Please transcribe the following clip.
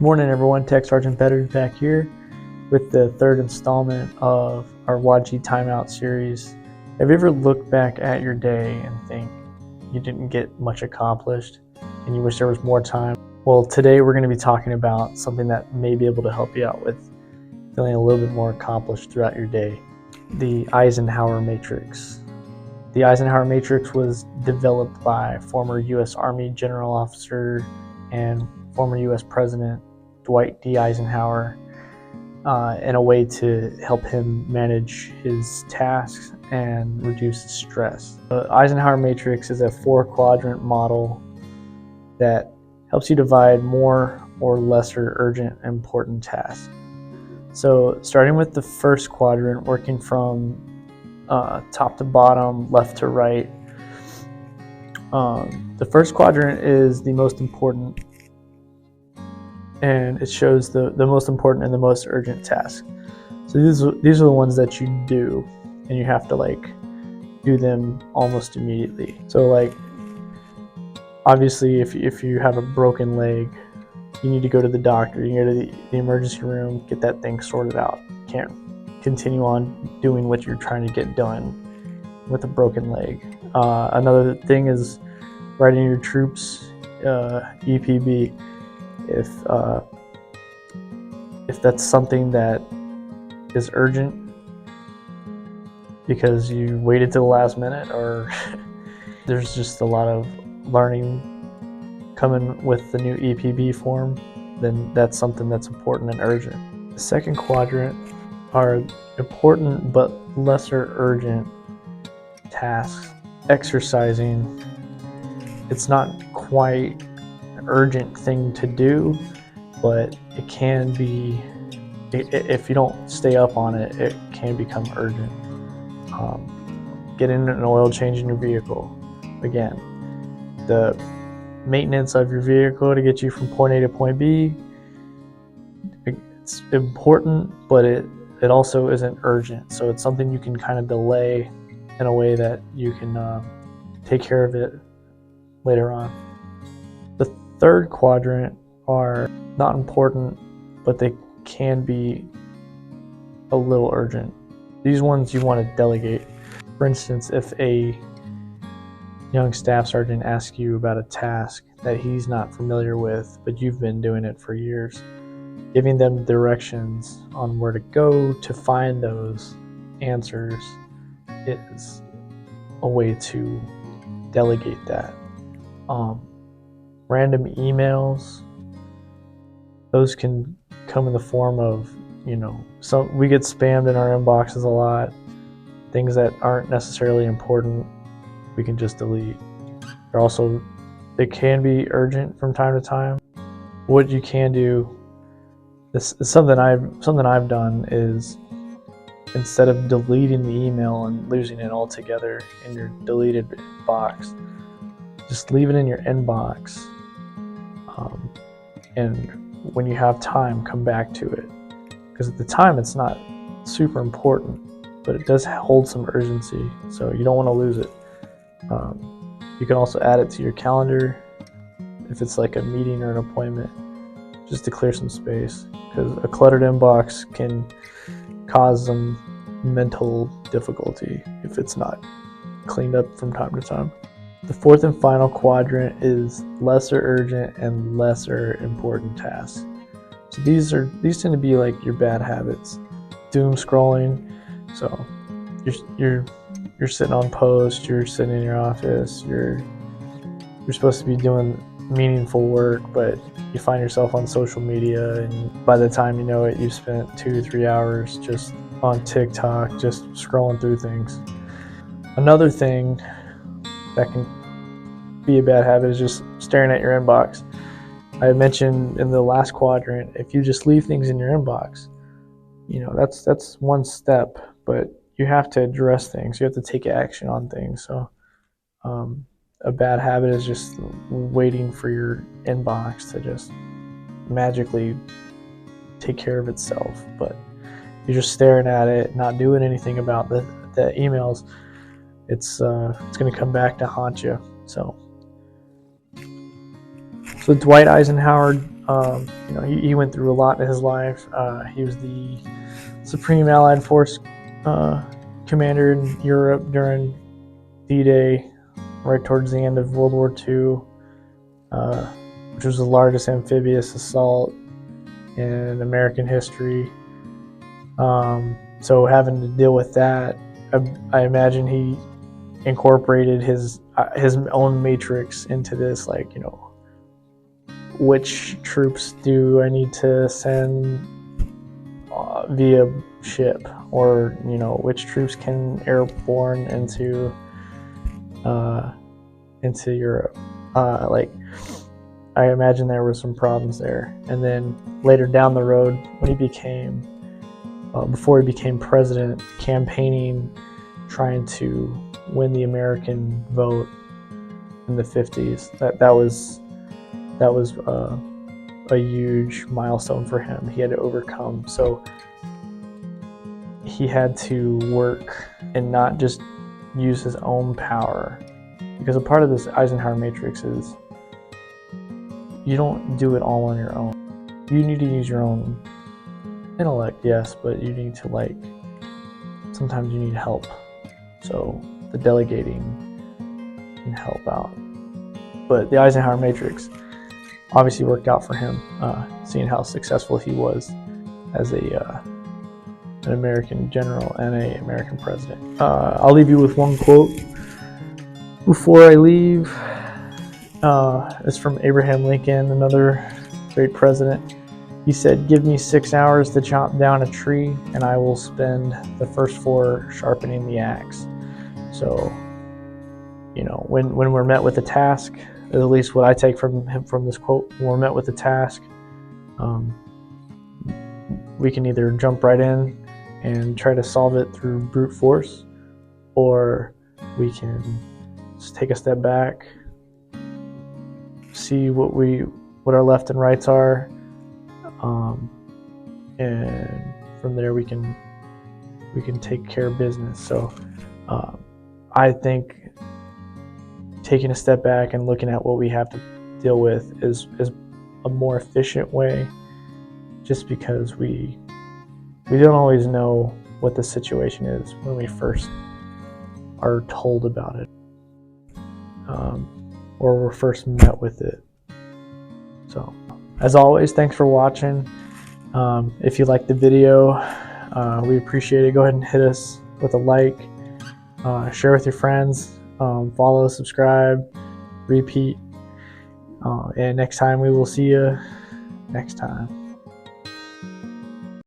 Morning everyone, Tech Sergeant Betters back here with the third installment of our Wadg Timeout series. Have you ever looked back at your day and think you didn't get much accomplished and you wish there was more time? Well, today we're going to be talking about something that may be able to help you out with feeling a little bit more accomplished throughout your day. The Eisenhower Matrix. The Eisenhower Matrix was developed by former U.S. Army General Officer and former U.S. President Dwight D. Eisenhower in a way to help him manage his tasks and reduce stress. The Eisenhower Matrix is a 4-quadrant model that helps you divide more or lesser urgent and important tasks. So starting with the first quadrant, working from top to bottom, left to right, the first quadrant is the most important, and it shows the most important and the most urgent tasks. So these are the ones that you do, and you have to do them almost immediately. So obviously if you have a broken leg, you need to go to the doctor, you go to the emergency room, get that thing sorted out. You can't continue on doing what you're trying to get done with a broken leg. Another thing is writing your troops EPB. If that's something that is urgent because you waited to the last minute, or there's just a lot of learning coming with the new EPB form, then that's something that's important and urgent. The second quadrant are important but lesser urgent tasks. Exercising, it's not quite an urgent thing to do, but it can be, if you don't stay up on it, it can become urgent. Getting an oil change in your vehicle. Again, the maintenance of your vehicle to get you from point A to point B, it's important, but it also isn't urgent. So it's something you can kind of delay in a way that you can take care of it later on. The third quadrant are not important, but they can be a little urgent. These ones you want to delegate. For instance, if a young staff sergeant asks you about a task that he's not familiar with, but you've been doing it for years, giving them directions on where to go to find those answers is a way to delegate that. Random emails, those can come in the form of, we get spammed in our inboxes a lot. Things that aren't necessarily important, we can just delete. They can be urgent from time to time. What you can do, this is something I've done, is instead of deleting the email and losing it altogether in your deleted box, just leave it in your inbox, and when you have time, come back to it, because at the time it's not super important, but it does hold some urgency, so you don't want to lose it. You can also add it to your calendar if it's like a meeting or an appointment, just to clear some space, because a cluttered inbox can cause some mental difficulty if it's not cleaned up from time to time. The fourth and final quadrant is lesser urgent and lesser important tasks. So these tend to be like your bad habits. Doom scrolling. So you're sitting on post, you're sitting in your office, you're supposed to be doing meaningful work, but you find yourself on social media, and by the time you know it, you've spent 2-3 hours just on TikTok, just scrolling through things. Another thing that can be a bad habit is just staring at your inbox. I mentioned in the last quadrant, if you just leave things in your inbox, that's one step, but you have to address things. You have to take action on things. So a bad habit is just waiting for your inbox to just magically take care of itself, but you're just staring at it, not doing anything about the emails. It's going to come back to haunt you. So Dwight Eisenhower You know, he went through a lot in his life. He was the Supreme Allied Force commander in Europe during D-Day, right towards the end of World War II, which was the largest amphibious assault in American history. So having to deal with that, I imagine he incorporated his own matrix into this, like, you know, which troops do I need to send via ship, or, you know, which troops can airborne into Europe. Like, I imagine there were some problems there. And then later down the road, when he became before he became president, campaigning, trying to win the American vote in the 50s, that was a huge milestone for him. He had to overcome. So he had to work and not just use his own power, because a part of this Eisenhower matrix is you don't do it all on your own. You need to use your own intellect, yes, but you need to, like, sometimes you need help. So the delegating can help out. But the Eisenhower matrix obviously worked out for him, seeing how successful he was as an American general and an American president. I'll leave you with one quote before I leave. It's from Abraham Lincoln, another great president. He said, "Give me 6 hours to chop down a tree, and I will spend the first 4 sharpening the axe." So, you know, when we're met with a task, at least what I take from this quote, when we're met with a task, we can either jump right in and try to solve it through brute force, or we can just take a step back, see what our left and rights are, and from there we can take care of business. So I think taking a step back and looking at what we have to deal with is a more efficient way, just because we don't always know what the situation is when we first are told about it, or we're first met with it. So, as always, thanks for watching. If you liked the video, we appreciate it. Go ahead and hit us with a like, share with your friends, follow, subscribe, repeat, and next time we will see you next time.